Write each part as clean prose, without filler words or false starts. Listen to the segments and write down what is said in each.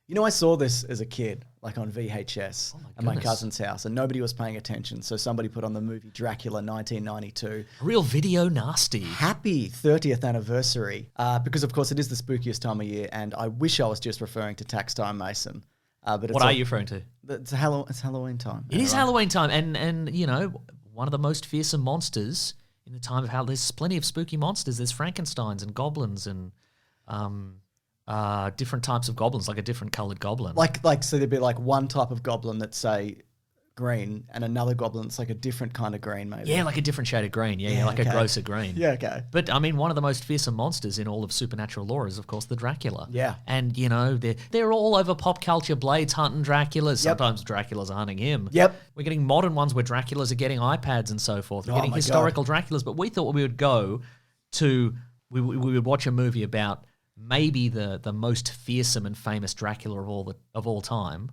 You know, I saw this as a kid, like on VHS at my cousin's house, and nobody was paying attention. So somebody put on the movie Dracula 1992. Real video nasty. Happy 30th anniversary, because of course it is the spookiest time of year, and I wish I was just referring to Tax Time Mason. But it's What are you referring to? It's Halloween time. It is Halloween time, and you know, one of the most fearsome monsters in the time of Halloween. There's plenty of spooky monsters. There's Frankensteins and goblins and different types of goblins, like a different coloured goblin. Like so there'd be like one type of goblin that's, say, green, and another goblin that's like a different kind of green, maybe. Yeah, like a different shade of green. Yeah, like a grosser green. Yeah, okay. But, I mean, one of the most fearsome monsters in all of supernatural lore is, of course, the Dracula. Yeah. And, you know, they're all over pop culture. Blade's hunting Draculas. Sometimes Draculas are hunting him. Yep. We're getting modern ones where Draculas are getting iPads and so forth. We're getting historical Draculas. But we thought we would go to... We would watch a movie about maybe the most fearsome and famous Dracula of all time.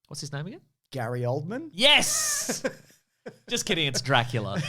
What's his name again? Gary Oldman? Yes! Just kidding, it's Dracula.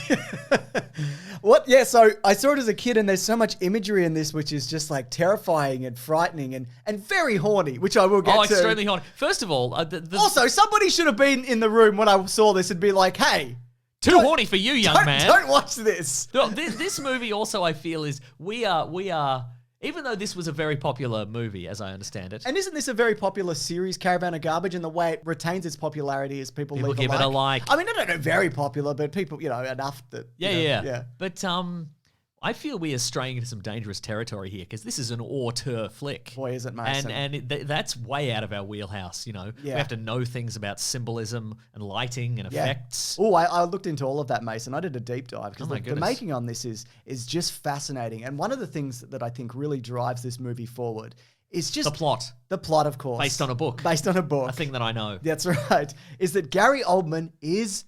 What? Yeah, so I saw it as a kid, and there's so much imagery in this which is just like terrifying and frightening and very horny, which I will get to. Oh, extremely horny. First of all... Also, somebody should have been in the room when I saw this and be like, hey... Too horny for you, young man. Don't watch this. No, this movie also, I feel, is... We are... Even though this was a very popular movie, as I understand it. And isn't this a very popular series, Caravan of Garbage, and the way it retains its popularity is people leave give it a like. I mean, I don't know, very popular, but people, you know, enough that... Yeah. But I feel we are straying into some dangerous territory here, because this is an auteur flick. Boy, is it, Mason. And that's way out of our wheelhouse, you know. Yeah. We have to know things about symbolism and lighting and effects. Oh, I looked into all of that, Mason. I did a deep dive, because the making on this is just fascinating. And one of the things that I think really drives this movie forward is just... The plot. The plot, of course. Based on a book. A thing that I know. That's right. Is that Gary Oldman is...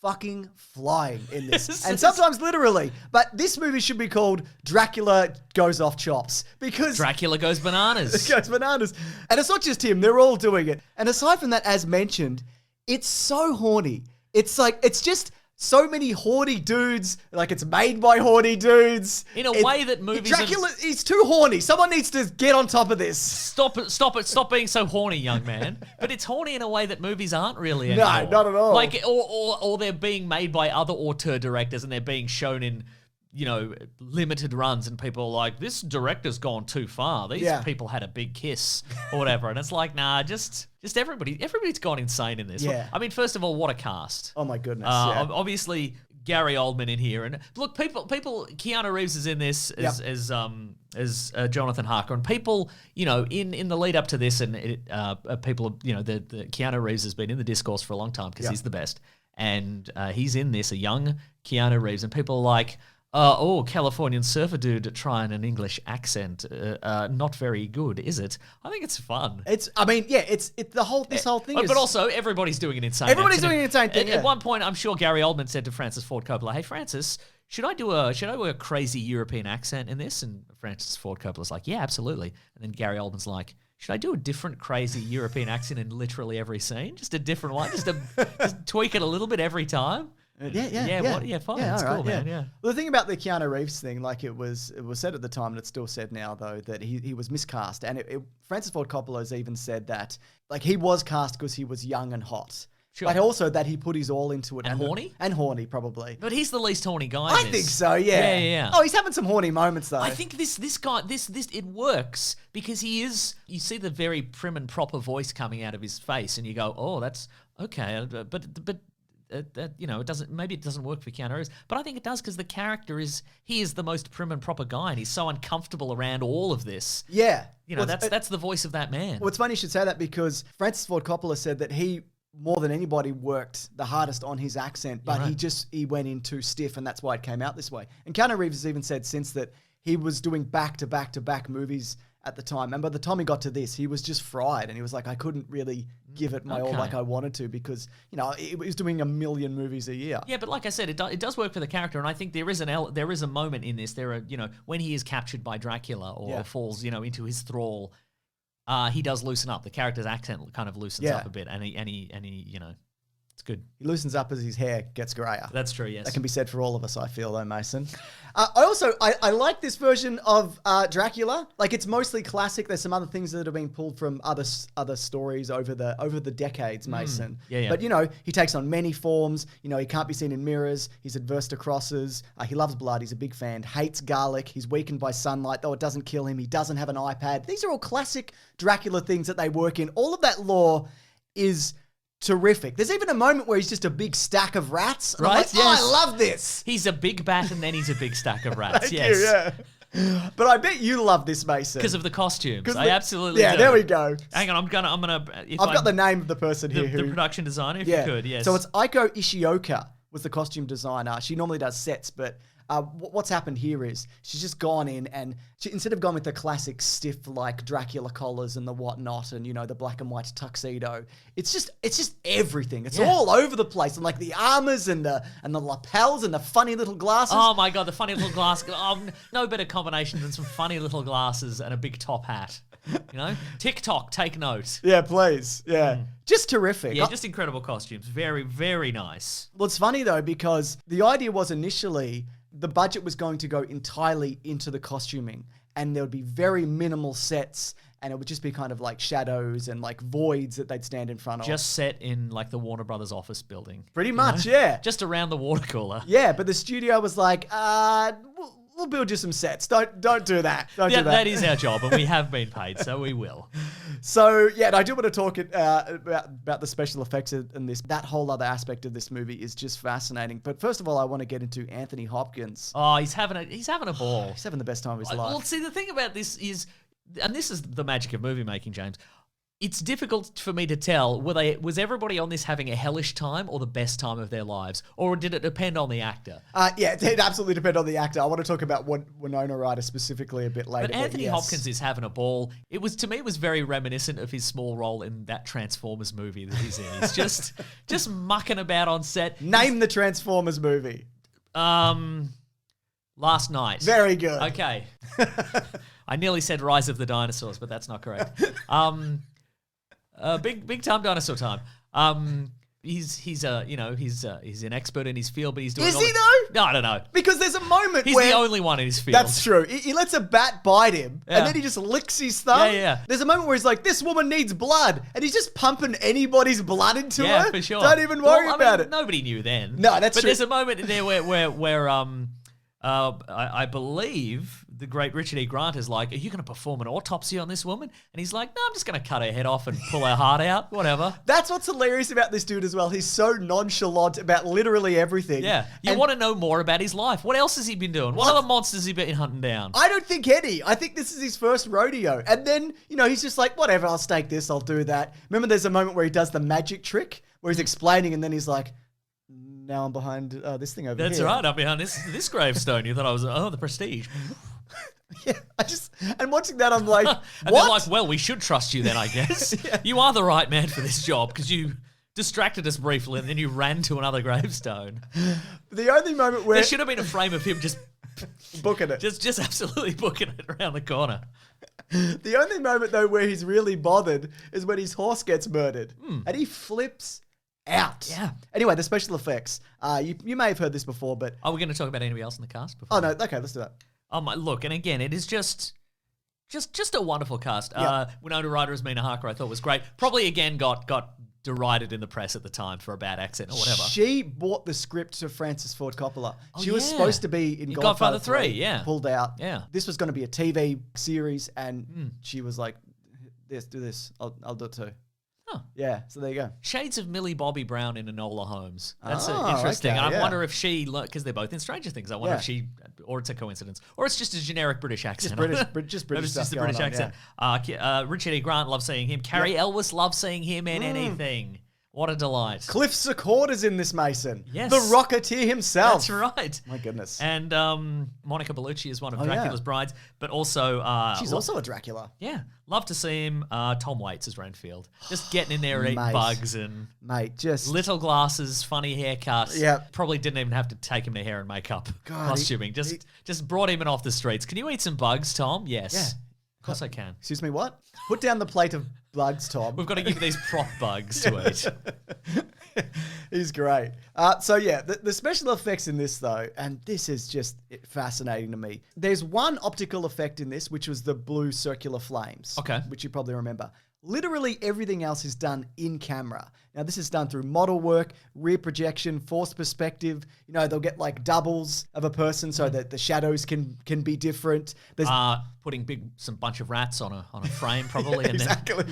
fucking flying in this. And sometimes literally. But this movie should be called Dracula Goes Off Chops, because... Dracula goes bananas. It goes bananas. And it's not just him. They're all doing it. And aside from that, as mentioned, it's so horny. It's like, it's just... so many horny dudes, like it's made by horny dudes. In a way that movies... Dracula, he's too horny. Someone needs to get on top of this. Stop it. Stop being so horny, young man. But it's horny in a way that movies aren't really anymore. No, not at all. Like, or they're being made by other auteur directors and they're being shown in, you know, limited runs, and people are like, this director's gone too far. These people had a big kiss or whatever. And it's like, nah, just everybody's gone insane in this. Yeah. I mean, first of all, what a cast. Oh my goodness. Obviously Gary Oldman in here, and look, people. Keanu Reeves is in this as Jonathan Harker, and people, you know, in the lead up to this, and people, you know, the Keanu Reeves has been in the discourse for a long time because he's the best, and he's in this, a young Keanu Reeves, and people are like, Californian surfer dude trying an English accent, not very good, is it? I think it's fun. This whole thing is... But also, everybody's doing an insane Everybody's doing an insane thing, At one point, I'm sure Gary Oldman said to Francis Ford Coppola, hey, Francis, should I do a crazy European accent in this? And Francis Ford Coppola's like, yeah, absolutely. And then Gary Oldman's like, should I do a different crazy European accent in literally every scene? Just a different one? Just tweak it a little bit every time? Fine. It's cool, man. Yeah. Well, the thing about the Keanu Reeves thing, like it was said at the time, and it's still said now, though, that he was miscast. And Francis Ford Coppola has even said that, like, he was cast because he was young and hot. Sure. But also that he put his all into it. And horny? And horny, probably. But he's the least horny guy in I this. think so, yeah. Yeah. Oh, he's having some horny moments, though. I think this guy, it works because he is, you see the very prim and proper voice coming out of his face, and you go, oh, that's okay. But you know, it doesn't work for Keanu Reeves, but I think it does because the character is the most prim and proper guy, and he's so uncomfortable around all of this. Yeah, you know, that's the voice of that man. Well, it's funny you should say that, because Francis Ford Coppola said that he, more than anybody, worked the hardest on his accent, but he went in too stiff, and that's why it came out this way. And Keanu Reeves has even said since that he was doing back-to-back movies at the time, and by the time he got to this, he was just fried, and he was like, I couldn't really give it my all like I wanted to, because, you know, he was doing 1 million movies a year. Yeah, but like I said, it does work for the character, and I think there is a moment in this. There are, you know, when he is captured by Dracula or falls, you know, into his thrall, he does loosen up. The character's accent kind of loosens up a bit, and he you know, It's good. He loosens up as his hair gets grayer. That's true, yes. That can be said for all of us, I feel, though, Mason. I like this version of Dracula. Like, it's mostly classic. There's some other things that have been pulled from other stories over the decades, Mason. Yeah. But, you know, he takes on many forms. You know, he can't be seen in mirrors. He's adverse to crosses. He loves blood. He's a big fan. Hates garlic. He's weakened by sunlight, though it doesn't kill him. He doesn't have an iPad. These are all classic Dracula things that they work in. All of that lore is terrific. There's even a moment where he's just a big stack of rats. And right? I'm like, yes. I love this. He's a big bat and then he's a big stack of rats. Thank yes. you, yeah. But I bet you love this, Mason. Because of the costumes. I absolutely do. There we go. Hang on, I've got the name of the person here. The production designer, if you could, yes. So it's Aiko Ishioka was the costume designer. She normally does sets, but what's happened here is she's just gone in and instead of going with the classic stiff like Dracula collars and the whatnot and, you know, the black and white tuxedo, it's just everything. It's all over the place, and like the armors and the lapels and the funny little glasses. Oh my God, the funny little glasses. No better combination than some funny little glasses and a big top hat. You know? TikTok, take note. Yeah, please. Yeah. Just terrific. Yeah, just incredible costumes. Very, very nice. Well, it's funny though, because the idea was initially the budget was going to go entirely into the costuming, and there would be very minimal sets, and it would just be kind of like shadows and like voids that they'd stand in front of. Just set in like the Warner Brothers office building. Pretty much, yeah. Just around the water cooler. Yeah, but the studio was like, we'll build you some sets. Don't do that. Don't do that. That is our job, and we have been paid, so we will. So, yeah, and I do want to talk about the special effects in this. That whole other aspect of this movie is just fascinating. But first of all, I want to get into Anthony Hopkins. Oh, he's having a ball. He's having the best time of his life. Well, see, the thing about this is, and this is the magic of movie making, James, it's difficult for me to tell, was everybody on this having a hellish time or the best time of their lives? Or did it depend on the actor? Yeah, it absolutely depended on the actor. I want to talk about Winona Ryder specifically a bit later. But Anthony Hopkins is having a ball. To me, it was very reminiscent of his small role in that Transformers movie that he's in. He's just mucking about on set. Name the Transformers movie. Last Night. Very good. Okay. I nearly said Rise of the Dinosaurs, but that's not correct. Big time dinosaur time. He's an expert in his field, but he's doing. Is he though? No, I don't know. Because there's a moment he's where the only one in his field. That's true. He lets a bat bite him, and then he just licks his thumb. Yeah. There's a moment where he's like, "This woman needs blood," and he's just pumping anybody's blood into her. Yeah, for sure. Don't even worry about it. Nobody knew then. No, that's true. But there's a moment in there where I believe the great Richard E. Grant is like, "Are you going to perform an autopsy on this woman?" And he's like, "No, I'm just going to cut her head off and pull her heart out, whatever." That's what's hilarious about this dude as well. He's so nonchalant about literally everything. Yeah. You want to know more about his life. What else has he been doing? What other monsters has he been hunting down? I don't think any. I think this is his first rodeo. And then, he's just like, whatever, I'll stake this, I'll do that. Remember there's a moment where he does the magic trick where he's explaining and then he's like, now I'm behind this thing over here. That's right, I'm behind this gravestone. You thought I was, the Prestige. Yeah, and watching that, I'm like, what? And they're like, well, we should trust you then, I guess. Yeah. You are the right man for this job because you distracted us briefly and then you ran to another gravestone. The only moment where... There should have been a frame of him just... booking it. Just absolutely booking it around the corner. The only moment, though, where he's really bothered is when his horse gets murdered. And he flips out. Yeah. Anyway, the special effects. You may have heard this before, but... Are we going to talk about anybody else in the cast before? Oh, no. Okay, let's do that. Oh my! Look, and again, it is just a wonderful cast. Yep. Winona Ryder as Mina Harker, I thought was great. Probably again got derided in the press at the time for a bad accent or whatever. She bought the script to Francis Ford Coppola. She was supposed to be in Godfather 3, yeah. Pulled out. Yeah. This was going to be a TV series, and she was like, do this. I'll do it too. Oh. Yeah, so there you go. Shades of Millie Bobby Brown in Enola Holmes. That's Oh, interesting. okay, And I yeah. wonder if she, because they're both in Stranger Things, I wonder if she, or it's a coincidence, or it's just a generic British accent. Just British It's stuff just a going British on, accent. Richard E. Grant, love seeing him. Carrie Elwes, love seeing him in anything. What a delight. Cliff Secorda's in this, Mason. Yes. The Rocketeer himself. That's right. My goodness. And Monica Bellucci is one of Dracula's brides, but also... she's also a Dracula. Yeah. Love to see him. Tom Waits as Renfield. Just getting in there and eating bugs and... Mate, just... Little glasses, funny haircut. Yeah. Probably didn't even have to take him to hair and makeup. Costuming. Just brought him in off the streets. Can you eat some bugs, Tom? Yes. Yeah. Of course I can. Excuse me, what? Put down the plate of bugs, Tom. We've got to give these prop bugs to eat. He's great. So yeah, the special effects in this though, and this is just fascinating to me. There's one optical effect in this, which was the blue circular flames. Okay. Which you probably remember. Literally everything else is done in camera. Now this is done through model work, rear projection, forced perspective. You know, they'll get like doubles of a person so that the shadows can be different. There's putting some bunch of rats on a frame probably. And exactly.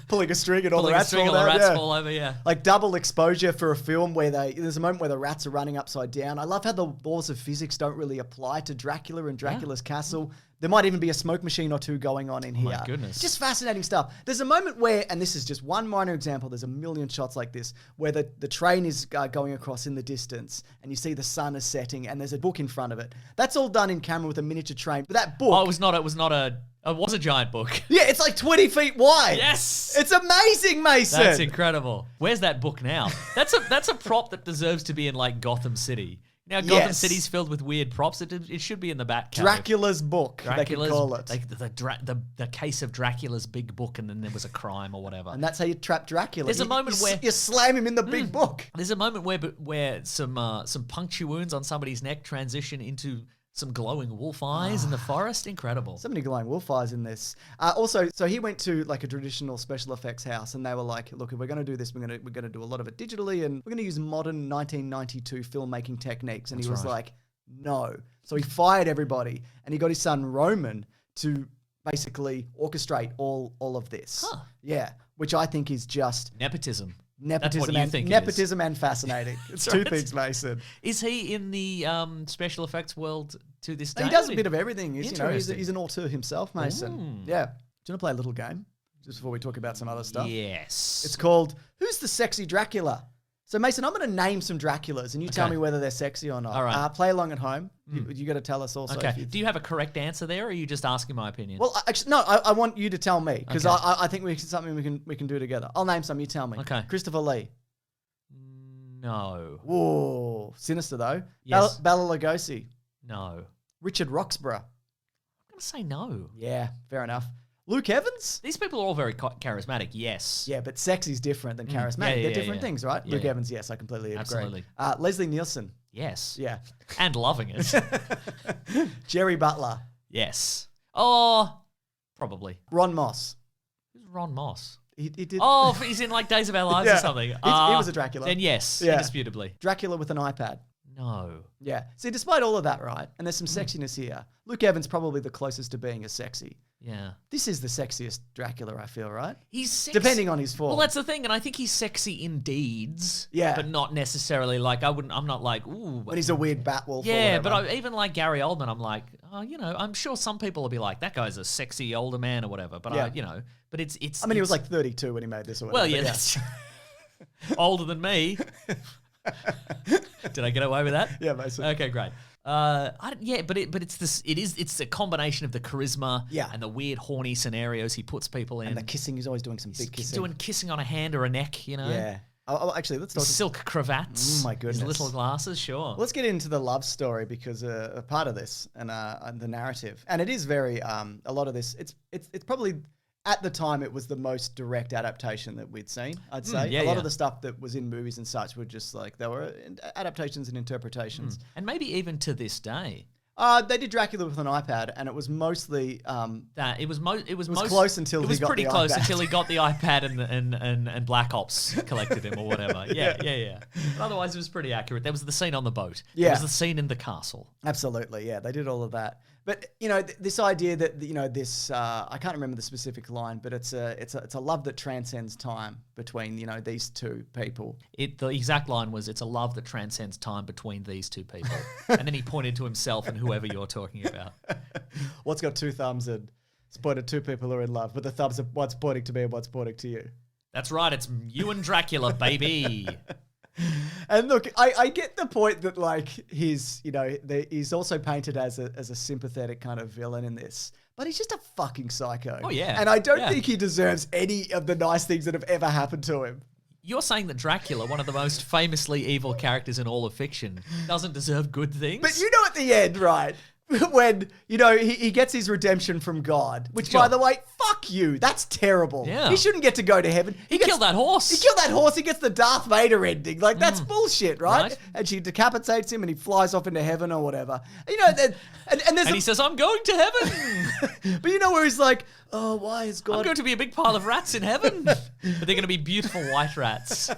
Pulling a string and all the rats fall over, yeah. Like double exposure for a film where there's a moment where the rats are running upside down. I love how the laws of physics don't really apply to Dracula and Dracula's castle. There might even be a smoke machine or two going on in here. My goodness. Just fascinating stuff. There's a moment where, and this is just one minor example, there's a million shots like this, where the train is going across in the distance and you see the sun is setting and there's a book in front of it. That's all done in camera with a miniature train. But that book... Oh, it was a giant book. Yeah, it's like 20 feet wide. Yes. It's amazing, Mason. That's incredible. Where's that book now? That's a prop that deserves to be in like Gotham City. Now, Gotham City's filled with weird props. It should be in the back cave. Dracula's book, they could call it. The case of Dracula's big book, and then there was a crime or whatever. And that's how you trap Dracula. There's a moment where... You slam him in the big book. There's a moment where some puncture wounds on somebody's neck transition into some glowing wolf eyes in the forest. Incredible. So many glowing wolf eyes in this. Also, so he went to like a traditional special effects house and they were like, look, if we're going to do this, we're going to do a lot of it digitally and we're going to use modern 1992 filmmaking techniques. And he was like, no. So he fired everybody and he got his son Roman to basically orchestrate all of this. Huh. Yeah, which I think is just... Nepotism. Nepotism and fascinating. It's two things, Mason. Is he in the special effects world to this day? He does a bit of everything. He's an auteur himself, Mason. Ooh. Yeah. Do you want to play a little game just before we talk about some other stuff? Yes. It's called Who's the Sexy Dracula? So, Mason, I'm going to name some Draculas and you tell me whether they're sexy or not. All right. Play along at home. You got to tell us also. Okay. Do you have a correct answer there or are you just asking my opinion? Well, actually, no, I want you to tell me because I think it's something we can do together. I'll name some, you tell me. Okay. Christopher Lee. No. Whoa. Sinister, though. Yes. Bela Lugosi. No. Richard Roxburgh. I'm going to say no. Yeah, fair enough. Luke Evans? These people are all very charismatic, yes. Yeah, but sexy's different than charismatic. They're different things, right? Luke Evans, yes, I completely agree. Absolutely. Leslie Nielsen. Yes. Yeah. And loving it. Jerry Butler. Yes. Oh, probably. Ron Moss. Who's Ron Moss? He did. Oh, he's in like Days of Our Lives or something. He was a Dracula. Then yes, indisputably. Dracula with an iPad. No. Yeah. See, despite all of that, right, and there's some sexiness here, Luke Evans probably the closest to being as sexy. Yeah. This is the sexiest Dracula, I feel, right? He's sexy. Depending on his form. Well, that's the thing, and I think he's sexy in deeds. Yeah. But not necessarily like, I'm not like, ooh. But he's a weird bat wolf. Yeah, but even like Gary Oldman, I'm like, oh, I'm sure some people will be like, that guy's a sexy older man or whatever. But but it's. I mean, he was like 32 when he made this or whatever. Well, yeah, that's older than me. Did I get away with that? Yeah, basically. Okay, great. But it's a combination of the charisma and the weird horny scenarios he puts people in. And the kissing, he's always doing some big kissing. He's doing kissing on a hand or a neck, Yeah. Oh, actually, let's talk. Silk cravats. Oh, my goodness. His little glasses, sure. Let's get into the love story because a part of this and the narrative. And it is very, a lot of this, it's probably... At the time, it was the most direct adaptation that we'd seen, I'd say. A lot of the stuff that was in movies and such were just like, they were adaptations and interpretations. And maybe even to this day. They did Dracula with an iPad, and it was mostly... it was close until he got the iPad. It was pretty close until he got the iPad and Black Ops collected him or whatever. Yeah. But otherwise, it was pretty accurate. There was the scene on the boat. Yeah. There was the scene in the castle. Absolutely, yeah. They did all of that. But, this idea that, this, I can't remember the specific line, but it's a love that transcends time between, these two people. The exact line was, it's a love that transcends time between these two people. And then he pointed to himself and whoever you're talking about. What's got two thumbs and it's pointed two people who are in love, but the thumbs are one's pointing to me and one's pointing to you. That's right. It's you and Dracula, baby. And look, I get the point that like he's also painted as a sympathetic kind of villain in this, but he's just a fucking psycho. Oh yeah, and I don't think he deserves any of the nice things that have ever happened to him. You're saying that Dracula, one of the most famously evil characters in all of fiction, doesn't deserve good things? But at the end, right? when, he gets his redemption from God, which, by the way, fuck you. That's terrible. Yeah. He shouldn't get to go to heaven. He killed that horse. He killed that horse. He gets the Darth Vader ending. Like, that's bullshit, right? And she decapitates him and he flies off into heaven or whatever. And he says, I'm going to heaven. But where he's like, oh, why is God... I'm going to be a big pile of rats in heaven. But they're going to be beautiful white rats.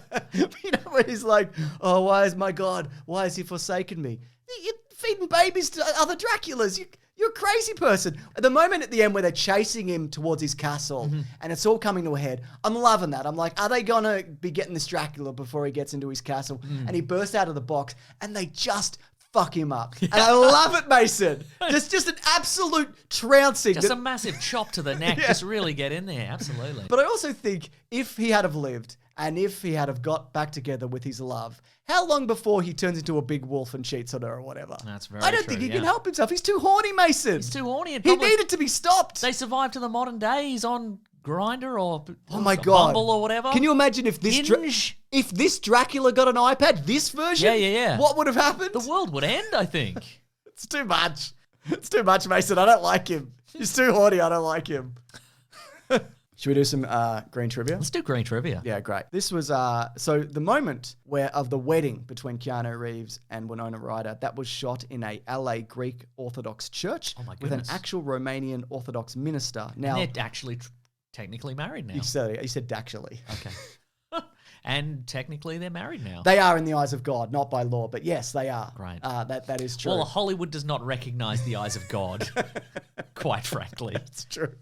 Where he's like, oh, why is my God, why has he forsaken me? You're feeding babies to other Draculas. You're a crazy person. At the moment at the end where they're chasing him towards his castle and it's all coming to a head, I'm loving that. I'm like, are they going to be getting this Dracula before he gets into his castle? And he bursts out of the box and they just fuck him up. Yeah. And I love it, Mason. Just an absolute trouncing. Just a massive chop to the neck. Just really get in there. Absolutely. But I also think if he had have lived and if he had have got back together with his love, how long before he turns into a big wolf and cheats on her or whatever? That's very I don't think he can help himself. He's too horny, Mason. He's too horny. He needed to be stopped. They survived to the modern day. He's on Grindr or Bumble or whatever. Can you imagine if this Dracula got an iPad, this version? Yeah. What would have happened? The world would end, I think. It's too much. It's too much, Mason. I don't like him. He's too horny. I don't like him. Should we do some green trivia? Let's do green trivia. Yeah, great. This was, so the moment of the wedding between Keanu Reeves and Winona Ryder, that was shot in a LA Greek Orthodox church with an actual Romanian Orthodox minister. Now, and they're actually technically married now. You said actually. Okay. And technically they're married now. They are in the eyes of God, not by law, but yes, they are. Right. That is true. Well, Hollywood does not recognize the eyes of God, quite frankly. It's true.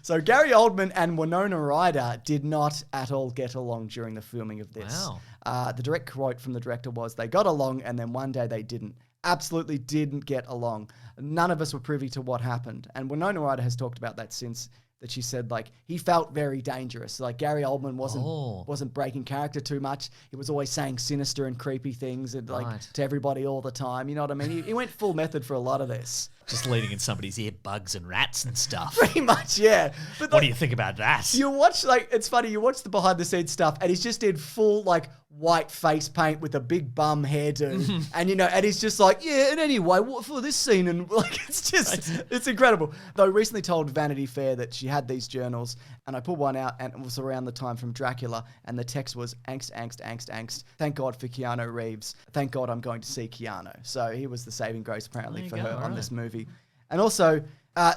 So Gary Oldman and Winona Ryder did not at all get along during the filming of this. Wow. The direct quote from the director was, they got along and then one day they didn't. Absolutely didn't get along. None of us were privy to what happened. And Winona Ryder has talked about that since, that she said, like, he felt very dangerous. Like, Gary Oldman wasn't breaking character too much. He was always saying sinister and creepy things and to everybody all the time. You know what I mean? He went full method for a lot of this. Just leading in somebody's ear, bugs and rats and stuff. Pretty much, yeah. But what do you think about that? You watch, it's funny, you watch the behind the scenes stuff and he's just in full, white face paint with a big bum hairdo. And, and he's just like, yeah, and anyway, what for this scene? And, it's incredible. Though recently told Vanity Fair that she had these journals and I pulled one out and it was around the time from Dracula and the text was angst, angst, angst, angst. Thank God for Keanu Reeves. Thank God I'm going to see Keanu. So he was the saving grace apparently for her on this movie. And also,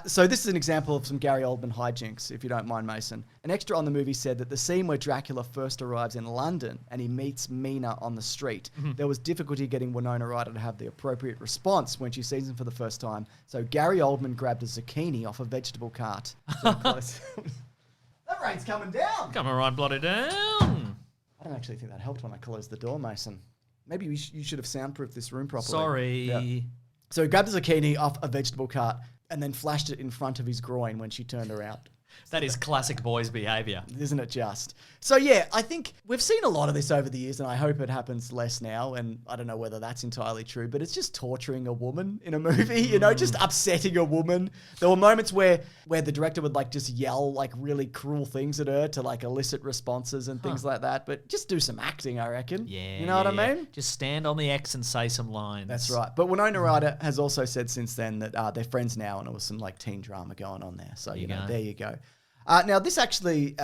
so this is an example of some Gary Oldman hijinks, if you don't mind, Mason. An extra on the movie said that the scene where Dracula first arrives in London and he meets Mina on the street, there was difficulty getting Winona Ryder to have the appropriate response when she sees him for the first time. So Gary Oldman grabbed a zucchini off a vegetable cart. That rain's coming down. Coming right bloody down. I don't actually think that helped when I closed the door, Mason. Maybe you should have soundproofed this room properly. Sorry. Yeah. So he grabbed a zucchini off a vegetable cart and then flashed it in front of his groin when she turned around. That is classic boys' behaviour. Isn't it just? So yeah, I think we've seen a lot of this over the years and I hope it happens less now, and I don't know whether that's entirely true, but it's just torturing a woman in a movie, just upsetting a woman. There were moments where the director would just yell really cruel things at her to elicit responses and things like that, but just do some acting, I reckon. Yeah. You know what I mean? Just stand on the X and say some lines. That's right. But Winona Ryder has also said since then that they're friends now and there was some teen drama going on there. So, there you go. Now, this actually,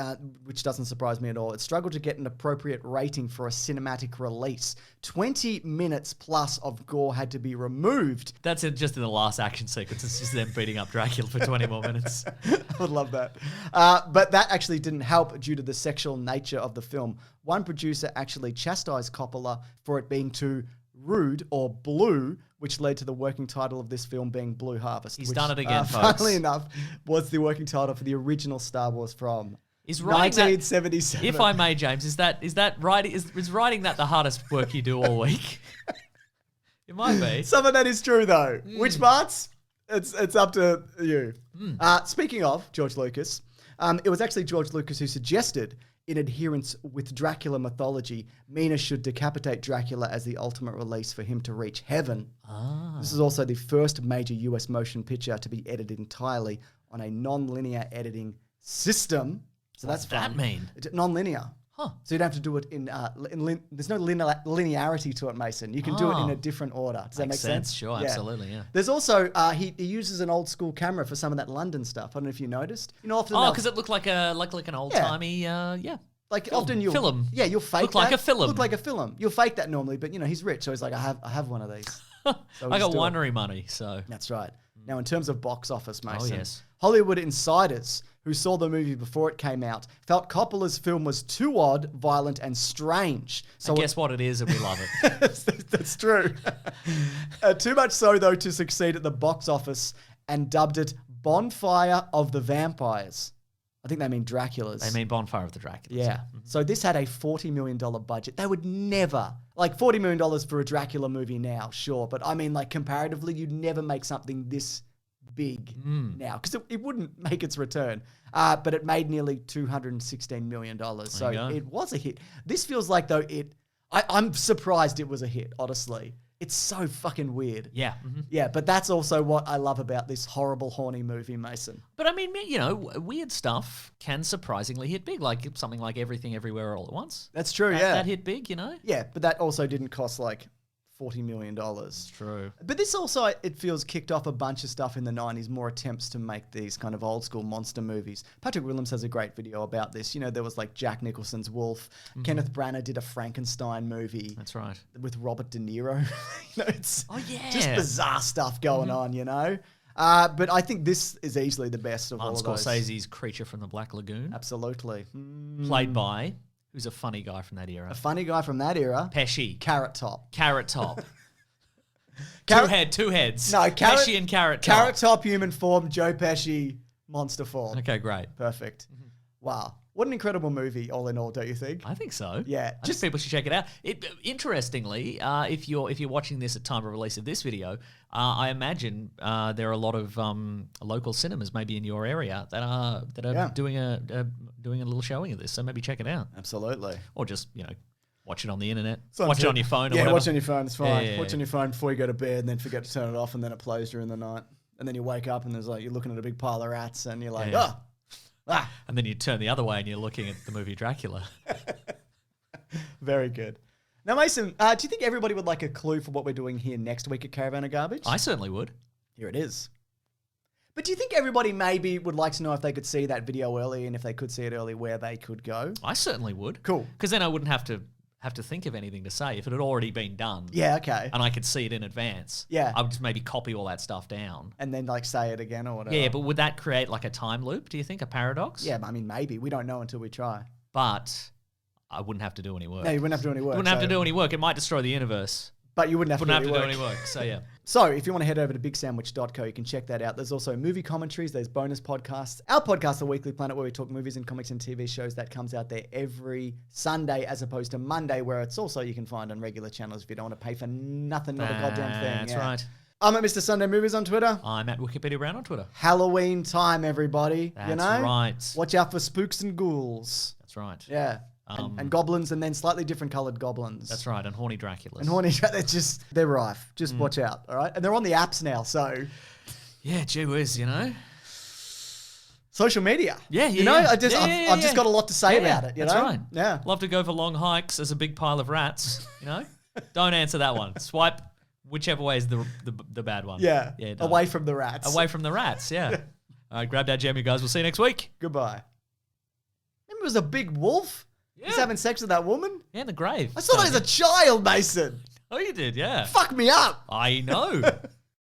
which doesn't surprise me at all, it struggled to get an appropriate rating for a cinematic release. 20 minutes plus of gore had to be removed. That's it, just in the last action sequence. It's just them beating up Dracula for 20 more minutes. I would love that. But that actually didn't help due to the sexual nature of the film. One producer actually chastised Coppola for it being too rude or blue, which led to the working title of this film being Blue Harvest. He's done it again, folks. Funnily enough, was the working title for the original Star Wars from 1977. If I may, James, is writing that the hardest work you do all week? It might be. Some of that is true, though. Which parts? It's up to you. Speaking of George Lucas, it was actually George Lucas who suggested, in adherence with Dracula mythology, Mina should decapitate Dracula as the ultimate release for him to reach heaven. This is also the first major US motion picture to be edited entirely on a non-linear editing system. So that's fun. What does that mean? Non-linear. Huh. So you don't have to do it there's no linearity to it, Mason. You can do it in a different order. Does that make sense? Sure, Yeah. absolutely, yeah. There's also, he uses an old school camera for some of that London stuff. I don't know if you noticed. Often because it looked like an old timey, Like often you'll film. Yeah, you'll fake Look like a film. Look like a film. You'll fake that normally, but he's rich, so he's like, I have one of these. So I got winery money, so that's right. Now, in terms of box office, Mason, yes. Hollywood insiders who saw the movie before it came out felt Coppola's film was too odd, violent, and strange. So guess what it is, and we love it. That's true. Too much so, though, to succeed at the box office, and dubbed it Bonfire of the Vampires. I think they mean Draculas. They mean Bonfire of the Draculas. Yeah. So this had a $40 million budget. They would never, like $40 million for a Dracula movie now, sure. But I mean, like comparatively, you'd never make something this big now because it wouldn't make its return. But it made nearly $216 million. So it was a hit. This feels like, though, I'm surprised it was a hit, honestly. It's so fucking weird. Yeah. Yeah, but that's also what I love about this horrible, horny movie, Mason. But I mean, weird stuff can surprisingly hit big, like something like Everything Everywhere All at Once. That's true, That hit big, Yeah, but that also didn't cost like $40 million. True. But this also, it feels, kicked off a bunch of stuff in the 90s, more attempts to make these kind of old school monster movies. Patrick Williams has a great video about this. There was like Jack Nicholson's Wolf. Kenneth Branagh did a Frankenstein movie. That's right. With Robert De Niro. It's just bizarre stuff going on, But I think this is easily the best of all of those. Scorsese's Creature from the Black Lagoon. Absolutely. Played by... Who's a funny guy from that era? A funny guy from that era? Pesci. Carrot Top. Two heads. No, Pesci and Carrot Top. Carrot Top, human form. Joe Pesci, monster form. Okay, great. Perfect. Wow. What an incredible movie, all in all, don't you think? I think so. Yeah. Just people should check it out. Interestingly, if you're watching this at time of release of this video, I imagine there are a lot of local cinemas maybe in your area that are doing a little showing of this. So maybe check it out. Absolutely. Or just watch it on the internet. Watch it on your phone. Or whatever. Watch it on your phone. It's fine. Yeah. Watch on your phone before you go to bed, and then forget to turn it off, and then it plays during the night, and then you wake up and there's like you're looking at a big pile of rats, and you're like, And then you turn the other way and you're looking at the movie Dracula. Very good. Now, Mason, do you think everybody would like a clue for what we're doing here next week at Caravan of Garbage? I certainly would. Here it is. But do you think everybody maybe would like to know if they could see that video early, and if they could see it early, where they could go? I certainly would. Cool. Because then I wouldn't have to think of anything to say if it had already been done. Yeah, okay. And I could see it in advance. Yeah. I would just maybe copy all that stuff down. And then like say it again or whatever. Yeah, but would that create like a time loop, do you think? A paradox? Yeah, I mean, maybe. We don't know until we try. But I wouldn't have to do any work. No, you wouldn't have to do any work. Wouldn't have to do any work. It might destroy the universe. But you wouldn't have to do any work. So, yeah. So, if you want to head over to bigsandwich.co, you can check that out. There's also movie commentaries. There's bonus podcasts. Our podcast, The Weekly Planet, where we talk movies and comics and TV shows. That comes out there every Sunday as opposed to Monday, where it's also you can find on regular channels if you don't want to pay for nothing, not a goddamn thing. That's right. I'm at Mr. Sunday Movies on Twitter. I'm at Wikipedia Brown on Twitter. Halloween time, everybody. That's right. Watch out for spooks and ghouls. That's right. Yeah. And goblins, and then slightly different coloured goblins. That's right, and horny Draculas. And horny, they're rife. Just watch out, all right? And they're on the apps now, so... Yeah, gee whiz, Social media. Yeah. I've just got a lot to say about it, That's right. Yeah. Love to go for long hikes as a big pile of rats, Don't answer that one. Swipe whichever way is the bad one. Yeah. Don't. Away from the rats. Away from the rats, yeah. All right, grab that jam, you guys. We'll see you next week. Goodbye. Remember it was a big wolf? Yeah. He's having sex with that woman? Yeah, in the grave. I saw that as a child, Mason. Oh, you did, yeah. Fuck me up. I know.